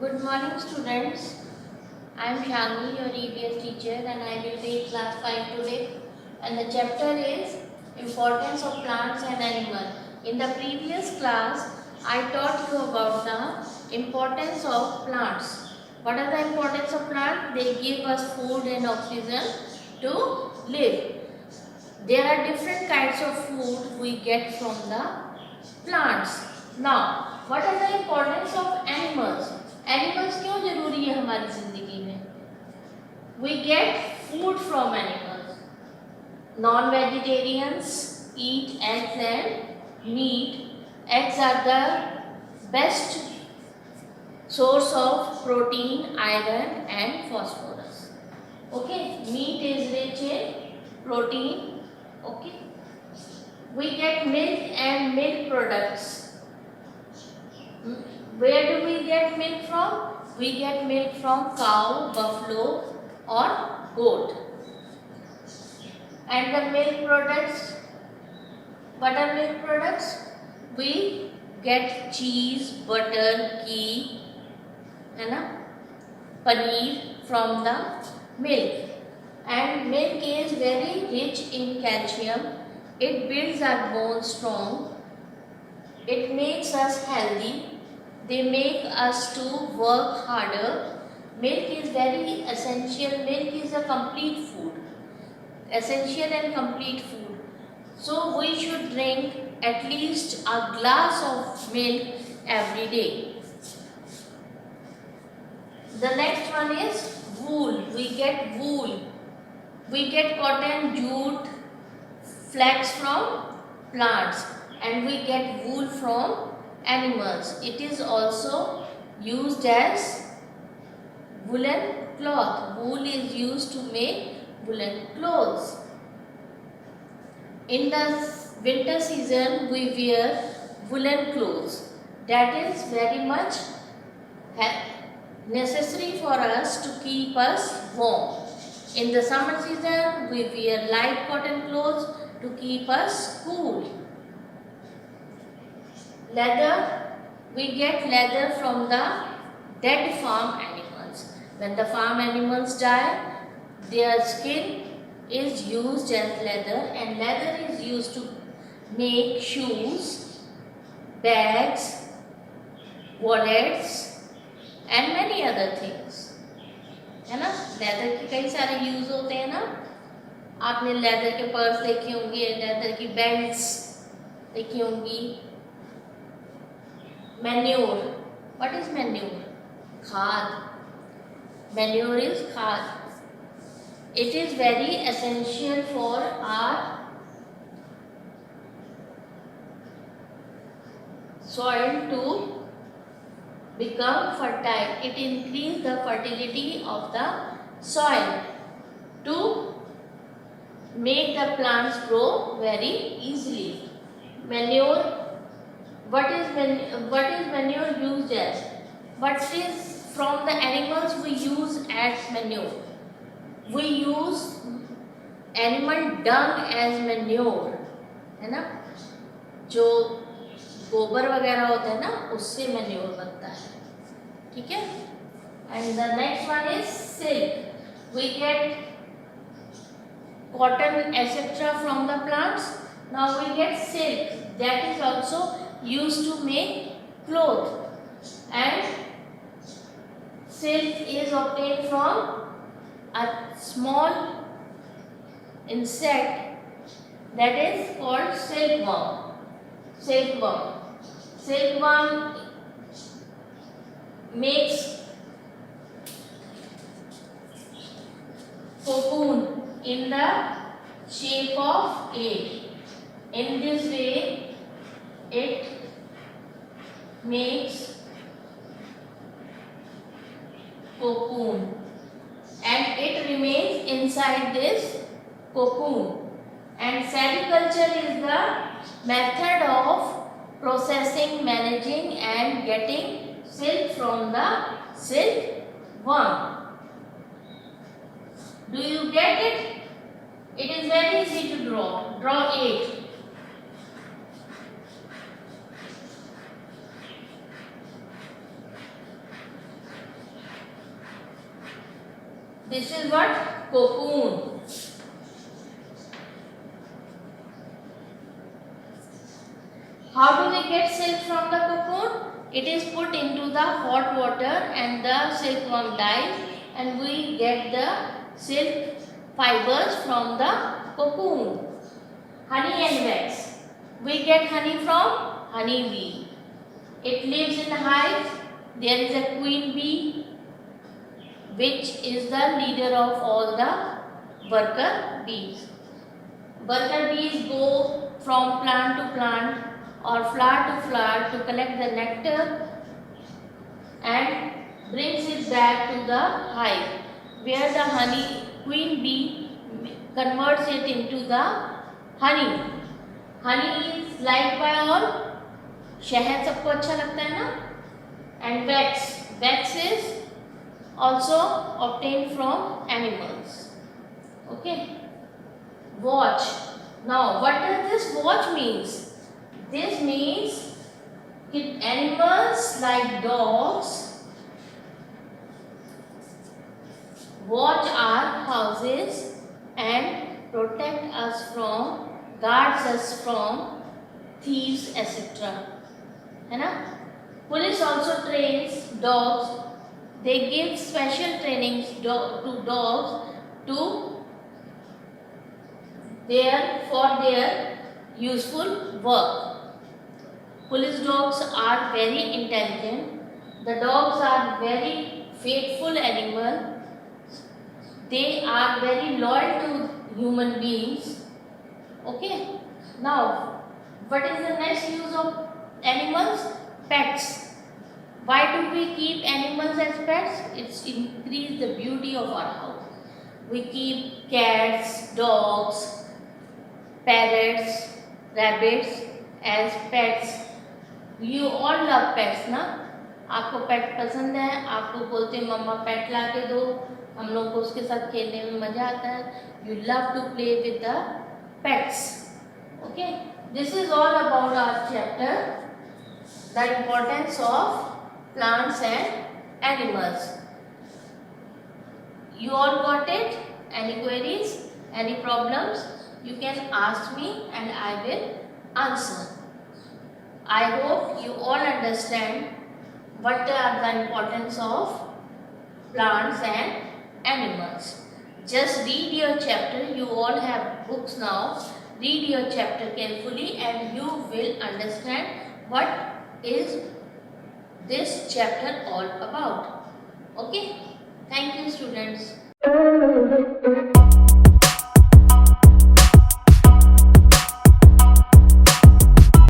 Good morning, students. I am Shani, your EVS teacher, and I will take class 5 today. And the chapter is Importance of Plants and Animals. In the previous class, I taught you about the importance of plants. What are the importance of plants? They give us food and oxygen to live. There are different kinds of food we get from the plants. Now, what are the importance of animals? Animals क्यों जरूरी है हमारी जिंदगी में? We get food from animals. Non-vegetarians eat eggs and meat. Eggs are the best source of protein, iron and phosphorus. Okay, meat is rich in protein. Okay, we get milk and milk products. Where do we get milk from? We get milk from cow, buffalo or goat. And the milk products, what are milk products? We get cheese, butter, ghee, paneer from the milk. And milk is very rich in calcium. It builds our bones strong. It makes us healthy. They make us to work harder. Milk is very essential. Milk is a complete food. Essential and complete food. So we should drink at least a glass of milk every day. The next one is wool. We get wool. We get cotton, jute, flax from plants, and we get wool from animals. It is also used as woolen cloth. Wool is used to make woolen clothes. In the winter season, we wear woolen clothes. That is very much necessary for us to keep us warm. In the summer season, we wear light cotton clothes to keep us cool. Leather, we get leather from the dead farm animals. When the farm animals die, their skin is used as leather, and leather is used to make shoes, bags, wallets and many other things. है ना, leather के कई सारे use होते हैं ना. आपने leather के पर्स देखे होंगे, लेदर की बेल्ट्स देखी होंगी. Manure, what is manure? खाद. मैन्योर इज खाद. It is very essential for our soil to become fertile. It increases the fertility of the soil to make the plants grow very easily. Manure, what is manure used as? What is from the animals we use as manure? We use animal dung as manure, है ना. जो गोबर वगैरह होता है ना, उससे manure बनता है. ठीक है. And the next one is silk. We get cotton etcetera from the plants. Now we get silk. That is also used to make cloth. And silk is obtained from a small insect that is called silkworm. Silkworm. Silkworm makes cocoon in the shape of egg. In this way, it makes cocoon and it remains inside this cocoon. And sericulture is the method of processing, managing and getting silk from the silkworm. Do you get it? It is very easy to draw. Draw 8. This is what? Cocoon. How do we get silk from the cocoon? It is put into the hot water and the silkworm dies, and we get the silk fibers from the cocoon. Honey and wax. We get honey from honey bee. It lives in a hive. There is a queen bee, which is the leader of all the worker bees. Worker bees go from plant to plant or flower to flower to collect the nectar and brings it back to the hive, where the honey queen bee converts it into the honey. Honey is liked by all. शहद सबको अच्छा लगता है ना? And wax. Wax is also obtained from animals. Okay. Watch. Now, what does this watch means? This means that animals like dogs watch our houses and protect us from, guards us from thieves, etc. है ना? Police also trains dogs. They give special trainings to dogs for their useful work. Police dogs are very intelligent. The dogs are very faithful animals. They are very loyal to human beings. Okay. Now, what is the next use of animals? Pets. Why do we keep animals as pets? It's increase the beauty of our house. We keep cats, dogs, parrots, rabbits as pets. You all love pets, ना? आपको पेट पसंद है, आपको बोलते हैं मम्मा पेट ला के दो, हम लोग को उसके साथ खेलने में मजा आता है. You love to play with the pets. Okay, this is all about our chapter, the importance of plants and animals. You all got it? Any queries? Any problems? You can ask me and I will answer. I hope you all understand what are the importance of plants and animals. Just read your chapter. You all have books now. Read your chapter carefully and you will understand what is this chapter all about. Okay? Thank you, students.